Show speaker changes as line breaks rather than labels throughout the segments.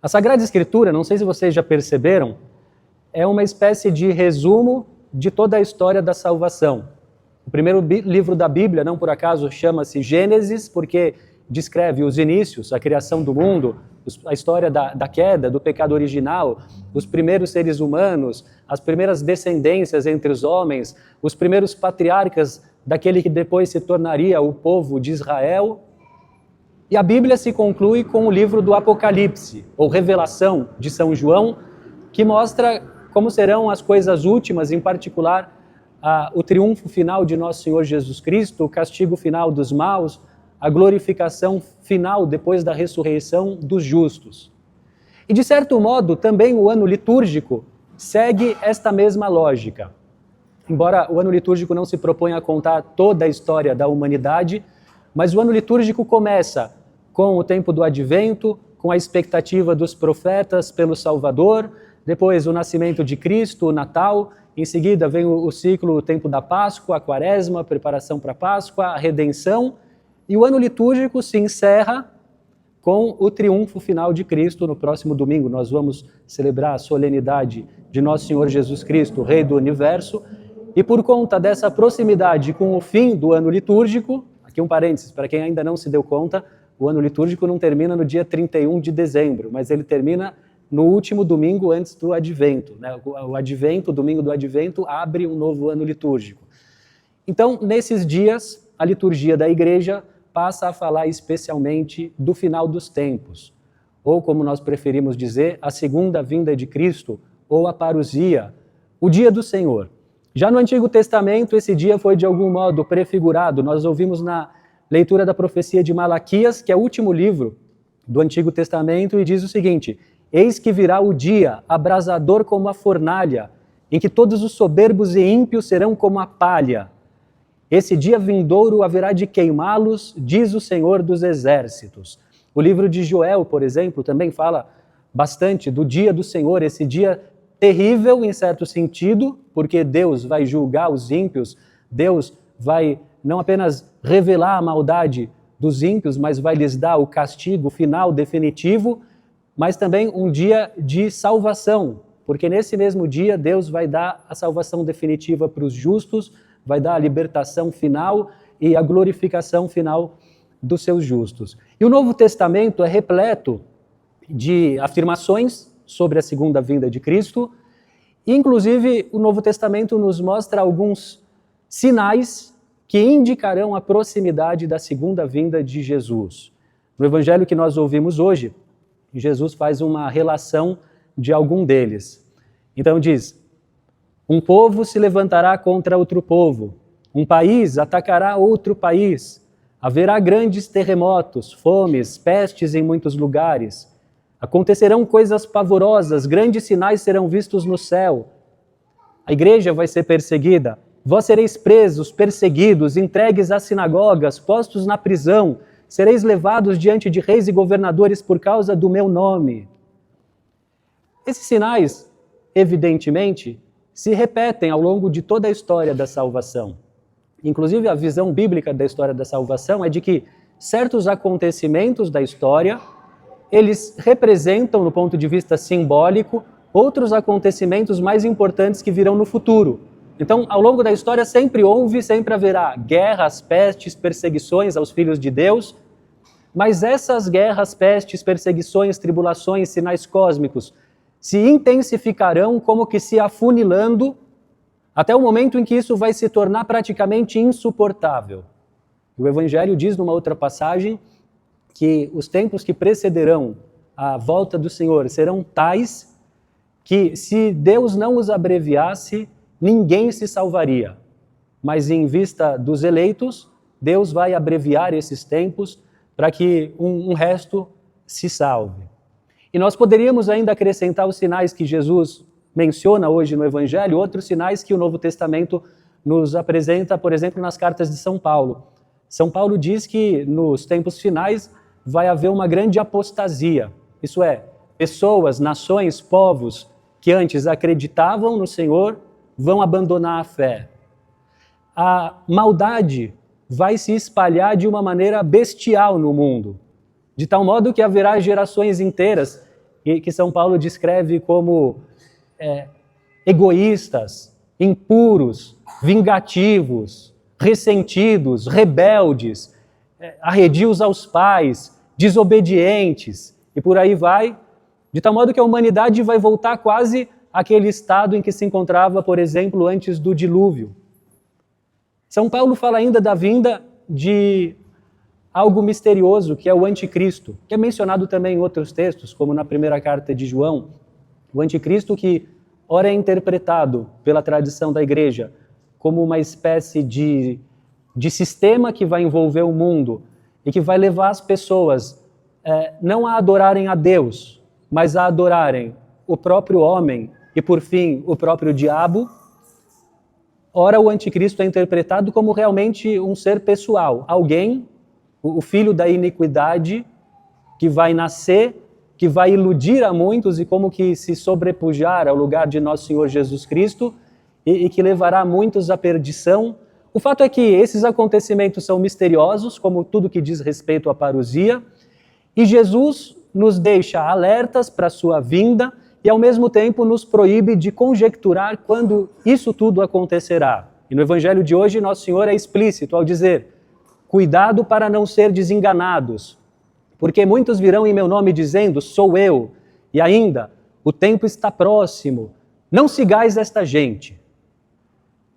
A Sagrada Escritura, não sei se vocês já perceberam, é uma espécie de resumo de toda a história da salvação. O primeiro livro da Bíblia, não por acaso, chama-se Gênesis, porque descreve os inícios, a criação do mundo, a história da queda, do pecado original, os primeiros seres humanos, as primeiras descendências entre os homens, os primeiros patriarcas daquele que depois se tornaria o povo de Israel. E a Bíblia se conclui com o livro do Apocalipse, ou Revelação de São João, que mostra como serão as coisas últimas, em particular o triunfo final de nosso Senhor Jesus Cristo, o castigo final dos maus, a glorificação final depois da ressurreição dos justos. E de certo modo, também o ano litúrgico segue esta mesma lógica. Embora o ano litúrgico não se proponha a contar toda a história da humanidade, mas o ano litúrgico começa com o tempo do Advento, com a expectativa dos profetas pelo Salvador, depois o nascimento de Cristo, o Natal, em seguida vem o ciclo, o tempo da Páscoa, a Quaresma, a preparação para a Páscoa, a redenção, e o ano litúrgico se encerra com o triunfo final de Cristo. No próximo domingo nós vamos celebrar a solenidade de Nosso Senhor Jesus Cristo, Rei do Universo, e por conta dessa proximidade com o fim do ano litúrgico, aqui um parênteses, para quem ainda não se deu conta, o ano litúrgico não termina no dia 31 de dezembro, mas ele termina no último domingo antes do Advento, né? O Advento, o domingo do Advento, abre um novo ano litúrgico. Então, nesses dias, a liturgia da Igreja passa a falar especialmente do final dos tempos, ou como nós preferimos dizer, a segunda vinda de Cristo, ou a parousia, o dia do Senhor. Já no Antigo Testamento, esse dia foi de algum modo prefigurado. Nós ouvimos na leitura da profecia de Malaquias, que é o último livro do Antigo Testamento, e diz o seguinte: eis que virá o dia, abrasador como a fornalha, em que todos os soberbos e ímpios serão como a palha. Esse dia vindouro haverá de queimá-los, diz o Senhor dos Exércitos. O livro de Joel, por exemplo, também fala bastante do dia do Senhor, esse dia terrível em certo sentido, porque Deus vai julgar os ímpios, Deus vai não apenas revelar a maldade dos ímpios, mas vai lhes dar o castigo final, definitivo, mas também um dia de salvação, porque nesse mesmo dia Deus vai dar a salvação definitiva para os justos, vai dar a libertação final e a glorificação final dos seus justos. E o Novo Testamento é repleto de afirmações sobre a segunda vinda de Cristo, e inclusive o Novo Testamento nos mostra alguns sinais que indicarão a proximidade da segunda vinda de Jesus. No evangelho que nós ouvimos hoje, Jesus faz uma relação de algum deles. Então diz: um povo se levantará contra outro povo, um país atacará outro país, haverá grandes terremotos, fomes, pestes em muitos lugares, acontecerão coisas pavorosas, grandes sinais serão vistos no céu, a igreja vai ser perseguida, vós sereis presos, perseguidos, entregues às sinagogas, postos na prisão, sereis levados diante de reis e governadores por causa do meu nome. Esses sinais, evidentemente, se repetem ao longo de toda a história da salvação. Inclusive, a visão bíblica da história da salvação é de que certos acontecimentos da história, eles representam, no ponto de vista simbólico, outros acontecimentos mais importantes que virão no futuro. Então, ao longo da história, sempre houve, sempre haverá guerras, pestes, perseguições aos filhos de Deus, mas essas guerras, pestes, perseguições, tribulações, sinais cósmicos se intensificarão como que se afunilando até o momento em que isso vai se tornar praticamente insuportável. O Evangelho diz numa outra passagem que os tempos que precederão a volta do Senhor serão tais que, se Deus não os abreviasse, ninguém se salvaria. Mas em vista dos eleitos, Deus vai abreviar esses tempos para que um resto se salve. E nós poderíamos ainda acrescentar os sinais que Jesus menciona hoje no Evangelho, outros sinais que o Novo Testamento nos apresenta, por exemplo, nas cartas de São Paulo. São Paulo diz que nos tempos finais vai haver uma grande apostasia, isso é, pessoas, nações, povos que antes acreditavam no Senhor vão abandonar a fé. A maldade vai se espalhar de uma maneira bestial no mundo, de tal modo que haverá gerações inteiras e que São Paulo descreve como egoístas, impuros, vingativos, ressentidos, rebeldes, arredios aos pais, desobedientes, e por aí vai, de tal modo que a humanidade vai voltar quase àquele estado em que se encontrava, por exemplo, antes do dilúvio. São Paulo fala ainda da vinda de algo misterioso, que é o anticristo, que é mencionado também em outros textos, como na primeira carta de João. O anticristo que ora é interpretado pela tradição da igreja como uma espécie de sistema que vai envolver o mundo e que vai levar as pessoas não a adorarem a Deus, mas a adorarem o próprio homem e, por fim, o próprio diabo. Ora, o anticristo é interpretado como realmente um ser pessoal, alguém, o filho da iniquidade, que vai nascer, que vai iludir a muitos e como que se sobrepujar ao lugar de nosso Senhor Jesus Cristo e que levará muitos à perdição. O fato é que esses acontecimentos são misteriosos, como tudo que diz respeito à parousia, e Jesus nos deixa alertas para a sua vinda e, ao mesmo tempo, nos proíbe de conjecturar quando isso tudo acontecerá. E no Evangelho de hoje, Nosso Senhor é explícito ao dizer: cuidado para não ser desenganados, porque muitos virão em meu nome dizendo, sou eu, e ainda, o tempo está próximo, não sigais esta gente.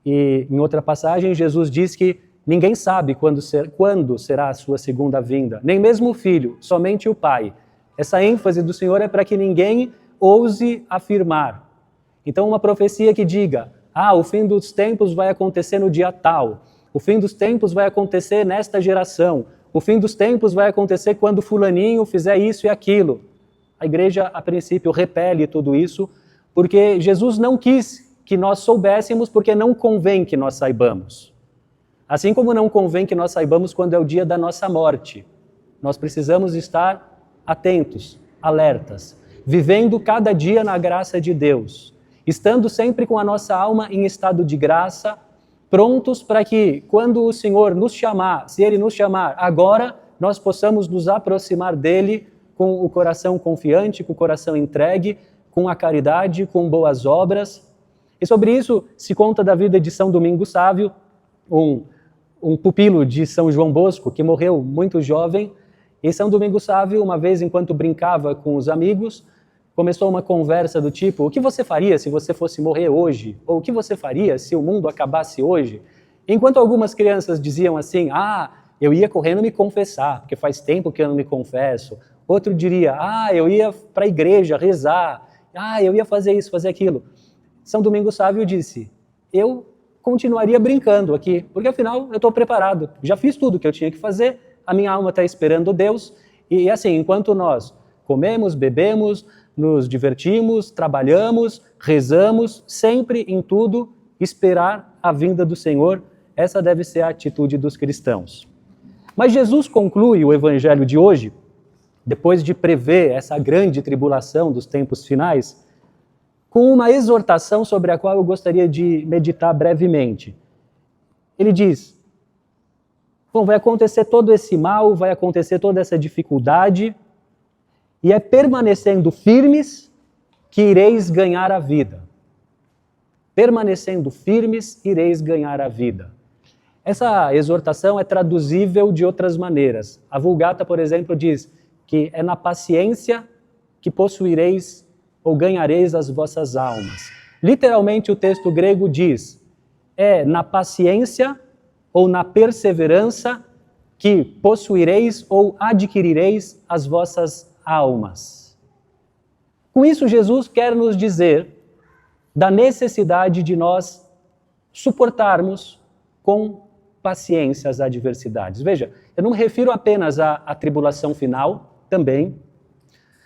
E em outra passagem, Jesus diz que ninguém sabe quando será a sua segunda vinda, nem mesmo o Filho, somente o Pai. Essa ênfase do Senhor é para que ninguém ouse afirmar. Então, uma profecia que diga, o fim dos tempos vai acontecer no dia tal, o fim dos tempos vai acontecer nesta geração, o fim dos tempos vai acontecer quando fulaninho fizer isso e aquilo. A igreja, a princípio, repele tudo isso, porque Jesus não quis que nós soubéssemos, porque não convém que nós saibamos. Assim como não convém que nós saibamos quando é o dia da nossa morte. Nós precisamos estar atentos, alertas, vivendo cada dia na graça de Deus, estando sempre com a nossa alma em estado de graça, prontos para que, quando o Senhor nos chamar, se Ele nos chamar agora, nós possamos nos aproximar dEle com o coração confiante, com o coração entregue, com a caridade, com boas obras. E sobre isso se conta da vida de São Domingos Sávio, um pupilo de São João Bosco, que morreu muito jovem. E São Domingos Sávio, uma vez, enquanto brincava com os amigos, começou uma conversa do tipo, o que você faria se você fosse morrer hoje? Ou o que você faria se o mundo acabasse hoje? Enquanto algumas crianças diziam assim, eu ia correndo me confessar, porque faz tempo que eu não me confesso. Outro diria, eu ia para a igreja rezar. Eu ia fazer isso, fazer aquilo. São Domingos Sávio disse, eu continuaria brincando aqui, porque afinal eu estou preparado. Já fiz tudo o que eu tinha que fazer, a minha alma está esperando Deus. E assim, enquanto nós comemos, bebemos, nos divertimos, trabalhamos, rezamos, sempre em tudo esperar a vinda do Senhor. Essa deve ser a atitude dos cristãos. Mas Jesus conclui o Evangelho de hoje, depois de prever essa grande tribulação dos tempos finais, com uma exortação sobre a qual eu gostaria de meditar brevemente. Ele diz, vai acontecer todo esse mal, vai acontecer toda essa dificuldade, e é permanecendo firmes que ireis ganhar a vida. Permanecendo firmes, ireis ganhar a vida. Essa exortação é traduzível de outras maneiras. A Vulgata, por exemplo, diz que é na paciência que possuireis ou ganhareis as vossas almas. Literalmente, o texto grego diz, é na paciência ou na perseverança que possuireis ou adquirireis as vossas almas. Com isso, Jesus quer nos dizer da necessidade de nós suportarmos com paciência as adversidades. Veja, eu não me refiro apenas à tribulação final, também.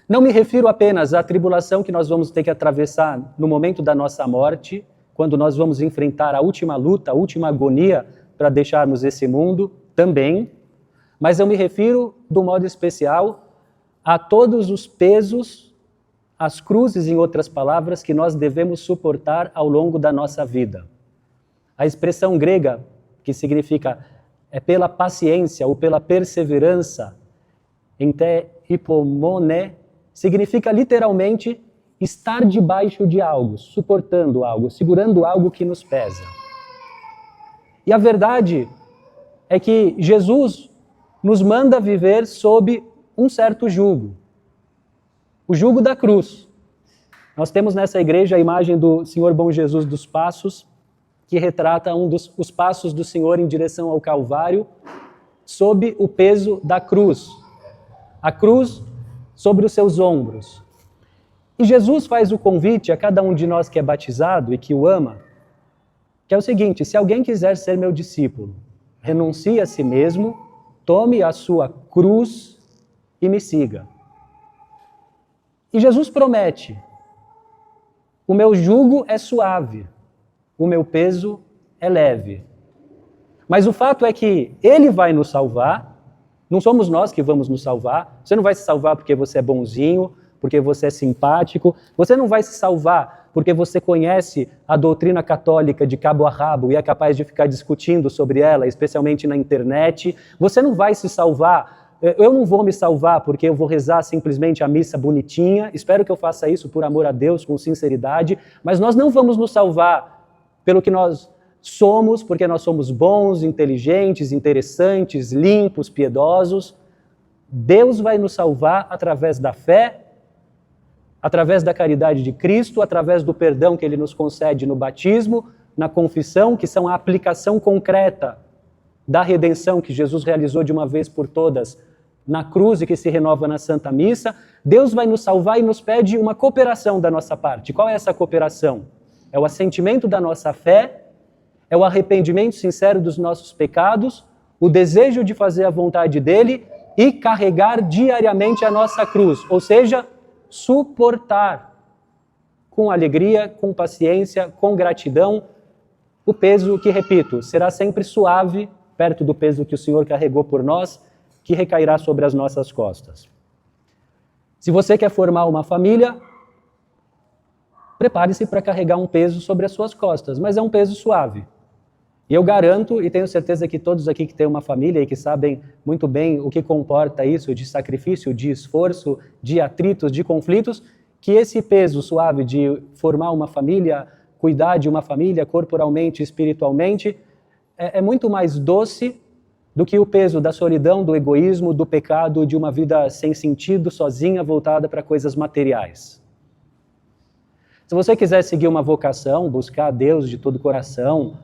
Não me refiro apenas à tribulação que nós vamos ter que atravessar no momento da nossa morte, quando nós vamos enfrentar a última luta, a última agonia para deixarmos esse mundo, também. Mas eu me refiro, do modo especial, a todos os pesos, as cruzes, em outras palavras, que nós devemos suportar ao longo da nossa vida. A expressão grega, que significa pela paciência ou pela perseverança, ente hipomone, significa literalmente estar debaixo de algo, suportando algo, segurando algo que nos pesa. E a verdade é que Jesus nos manda viver sob um certo jugo, o jugo da cruz. Nós temos nessa igreja a imagem do Senhor Bom Jesus dos Passos, que retrata os passos do Senhor em direção ao Calvário, sob o peso da cruz. A cruz sobre os seus ombros. E Jesus faz o convite a cada um de nós que é batizado e que o ama, que é o seguinte: se alguém quiser ser meu discípulo, renuncie a si mesmo, tome a sua cruz e me siga. E Jesus promete: o meu jugo é suave, o meu peso é leve. Mas o fato é que Ele vai nos salvar, não somos nós que vamos nos salvar. Você não vai se salvar porque você é bonzinho, porque você é simpático. Você não vai se salvar porque você conhece a doutrina católica de cabo a rabo e é capaz de ficar discutindo sobre ela, especialmente na internet. Você não vai se salvar. Eu não vou me salvar porque eu vou rezar simplesmente a missa bonitinha. Espero que eu faça isso por amor a Deus, com sinceridade. Mas nós não vamos nos salvar pelo que nós somos, porque nós somos bons, inteligentes, interessantes, limpos, piedosos. Deus vai nos salvar através da fé, através da caridade de Cristo, através do perdão que Ele nos concede no batismo, na confissão, que são a aplicação concreta da redenção que Jesus realizou de uma vez por todas na cruz e que se renova na Santa Missa. Deus vai nos salvar e nos pede uma cooperação da nossa parte. Qual é essa cooperação? É o assentimento da nossa fé, é o arrependimento sincero dos nossos pecados, o desejo de fazer a vontade dEle e carregar diariamente a nossa cruz, ou seja, suportar com alegria, com paciência, com gratidão, o peso que, repito, será sempre suave, perto do peso que o Senhor carregou por nós, que recairá sobre as nossas costas. Se você quer formar uma família, prepare-se para carregar um peso sobre as suas costas, mas é um peso suave. E eu garanto, e tenho certeza que todos aqui que têm uma família e que sabem muito bem o que comporta isso de sacrifício, de esforço, de atritos, de conflitos, que esse peso suave de formar uma família, cuidar de uma família corporalmente, espiritualmente, é muito mais doce do que o peso da solidão, do egoísmo, do pecado, de uma vida sem sentido, sozinha, voltada para coisas materiais. Se você quiser seguir uma vocação, buscar a Deus de todo o coração,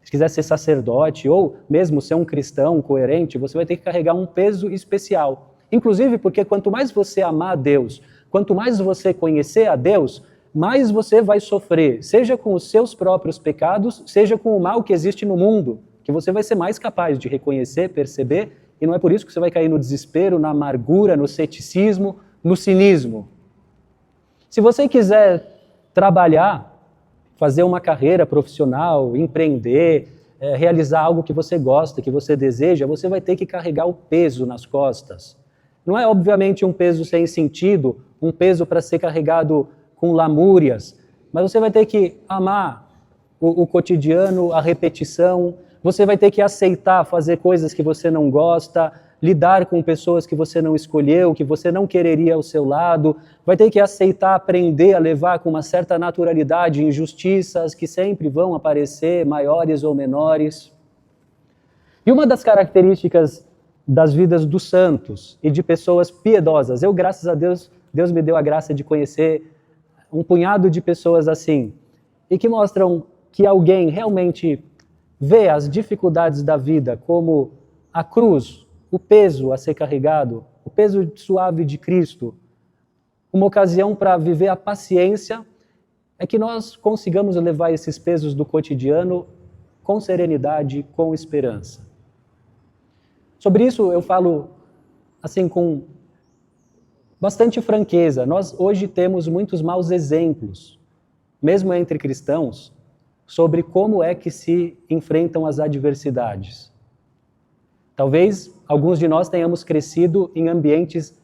se quiser ser sacerdote ou mesmo ser um cristão coerente, você vai ter que carregar um peso especial. Inclusive porque quanto mais você amar a Deus, quanto mais você conhecer a Deus, mais você vai sofrer, seja com os seus próprios pecados, seja com o mal que existe no mundo, que você vai ser mais capaz de reconhecer, perceber, e não é por isso que você vai cair no desespero, na amargura, no ceticismo, no cinismo. Se você quiser trabalhar, fazer uma carreira profissional, empreender, realizar algo que você gosta, que você deseja, você vai ter que carregar o peso nas costas. Não é, obviamente, um peso sem sentido, um peso para ser carregado com lamúrias, mas você vai ter que amar o cotidiano, a repetição, você vai ter que aceitar fazer coisas que você não gosta, lidar com pessoas que você não escolheu, que você não quereria ao seu lado, vai ter que aceitar, aprender a levar com uma certa naturalidade injustiças que sempre vão aparecer, maiores ou menores. E uma das características das vidas dos santos e de pessoas piedosas, eu, graças a Deus, Deus me deu a graça de conhecer um punhado de pessoas assim, e que mostram que alguém realmente vê as dificuldades da vida como a cruz, o peso a ser carregado, o peso suave de Cristo, uma ocasião para viver a paciência, é que nós consigamos levar esses pesos do cotidiano com serenidade, com esperança. Sobre isso eu falo assim com bastante franqueza. Nós hoje temos muitos maus exemplos, mesmo entre cristãos, sobre como é que se enfrentam as adversidades. Talvez alguns de nós tenhamos crescido em ambientes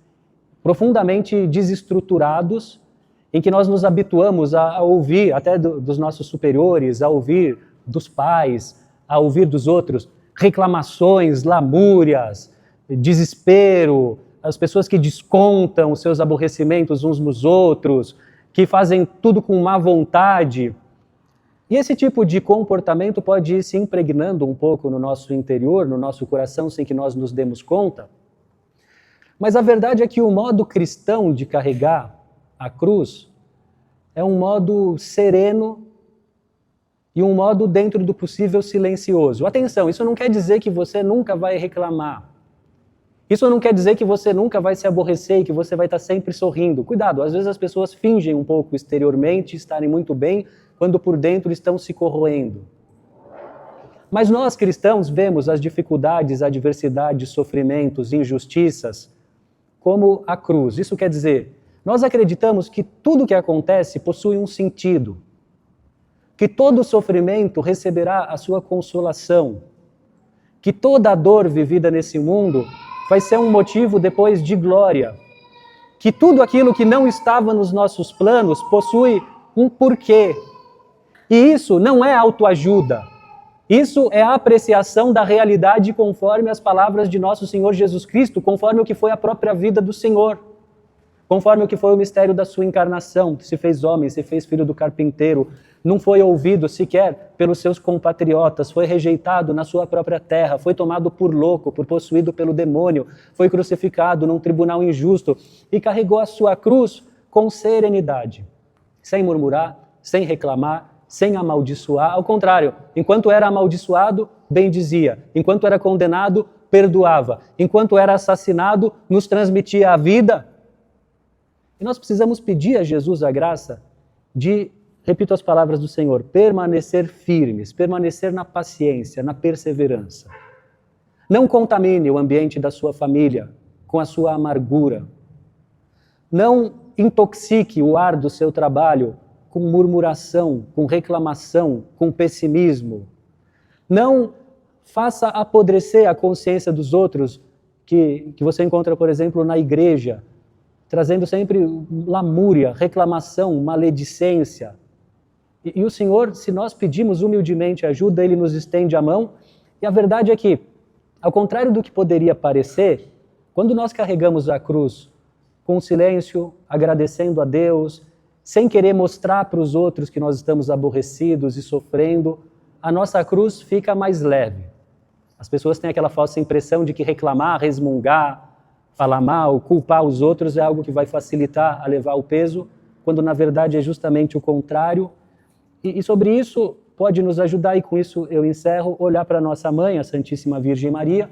profundamente desestruturados, em que nós nos habituamos a ouvir, até dos nossos superiores, a ouvir dos pais, a ouvir dos outros, reclamações, lamúrias, desespero, as pessoas que descontam os seus aborrecimentos uns nos outros, que fazem tudo com má vontade. E esse tipo de comportamento pode ir se impregnando um pouco no nosso interior, no nosso coração, sem que nós nos demos conta. Mas a verdade é que o modo cristão de carregar a cruz é um modo sereno e um modo dentro do possível silencioso. Atenção, isso não quer dizer que você nunca vai reclamar. Isso não quer dizer que você nunca vai se aborrecer e que você vai estar sempre sorrindo. Cuidado, às vezes as pessoas fingem um pouco exteriormente estarem muito bem, quando por dentro estão se corroendo. Mas nós cristãos vemos as dificuldades, adversidades, sofrimentos, injustiças como a cruz. Isso quer dizer, nós acreditamos que tudo que acontece possui um sentido, que todo sofrimento receberá a sua consolação, que toda a dor vivida nesse mundo vai ser um motivo depois de glória, que tudo aquilo que não estava nos nossos planos possui um porquê. E isso não é autoajuda, isso é a apreciação da realidade conforme as palavras de nosso Senhor Jesus Cristo, conforme o que foi a própria vida do Senhor, conforme o que foi o mistério da sua encarnação, que se fez homem, se fez filho do carpinteiro, não foi ouvido sequer pelos seus compatriotas, foi rejeitado na sua própria terra, foi tomado por louco, por possuído pelo demônio, foi crucificado num tribunal injusto e carregou a sua cruz com serenidade, sem murmurar, sem reclamar, sem amaldiçoar. Ao contrário, enquanto era amaldiçoado, bendizia, enquanto era condenado, perdoava, enquanto era assassinado, nos transmitia a vida. E nós precisamos pedir a Jesus a graça de, repito as palavras do Senhor, permanecer firmes, permanecer na paciência, na perseverança. Não contamine o ambiente da sua família com a sua amargura. Não intoxique o ar do seu trabalho com murmuração, com reclamação, com pessimismo. Não faça apodrecer a consciência dos outros que você encontra, por exemplo, na igreja, trazendo sempre lamúria, reclamação, maledicência. E o Senhor, se nós pedimos humildemente ajuda, Ele nos estende a mão. E a verdade é que, ao contrário do que poderia parecer, quando nós carregamos a cruz com silêncio, agradecendo a Deus, sem querer mostrar para os outros que nós estamos aborrecidos e sofrendo, a nossa cruz fica mais leve. As pessoas têm aquela falsa impressão de que reclamar, resmungar, falar mal, culpar os outros é algo que vai facilitar a levar o peso, quando na verdade é justamente o contrário. E sobre isso pode nos ajudar, e com isso eu encerro, olhar para nossa mãe, a Santíssima Virgem Maria.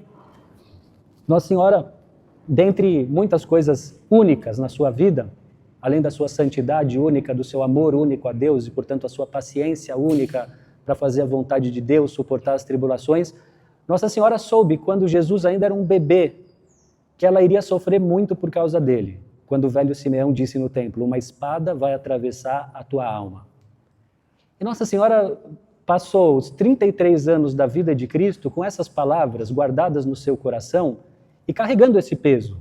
Nossa Senhora, dentre muitas coisas únicas na sua vida, além da sua santidade única, do seu amor único a Deus e, portanto, a sua paciência única para fazer a vontade de Deus, suportar as tribulações, Nossa Senhora soube, quando Jesus ainda era um bebê, que ela iria sofrer muito por causa dele. Quando o velho Simeão disse no templo, uma espada vai atravessar a tua alma. E Nossa Senhora passou os 33 anos da vida de Cristo com essas palavras guardadas no seu coração e carregando esse peso.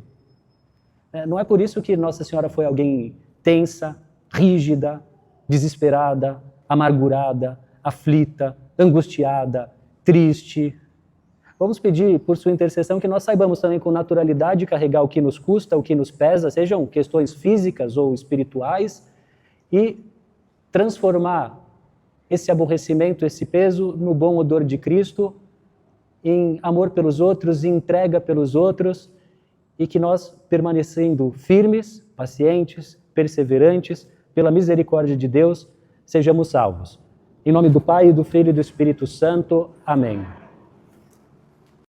Não é por isso que Nossa Senhora foi alguém tensa, rígida, desesperada, amargurada, aflita, angustiada, triste. Vamos pedir por sua intercessão que nós saibamos também com naturalidade carregar o que nos custa, o que nos pesa, sejam questões físicas ou espirituais, e transformar esse aborrecimento, esse peso, no bom odor de Cristo, em amor pelos outros, em entrega pelos outros, e que nós, permanecendo firmes, pacientes, perseverantes, pela misericórdia de Deus, sejamos salvos. Em nome do Pai, do Filho e do Espírito Santo. Amém.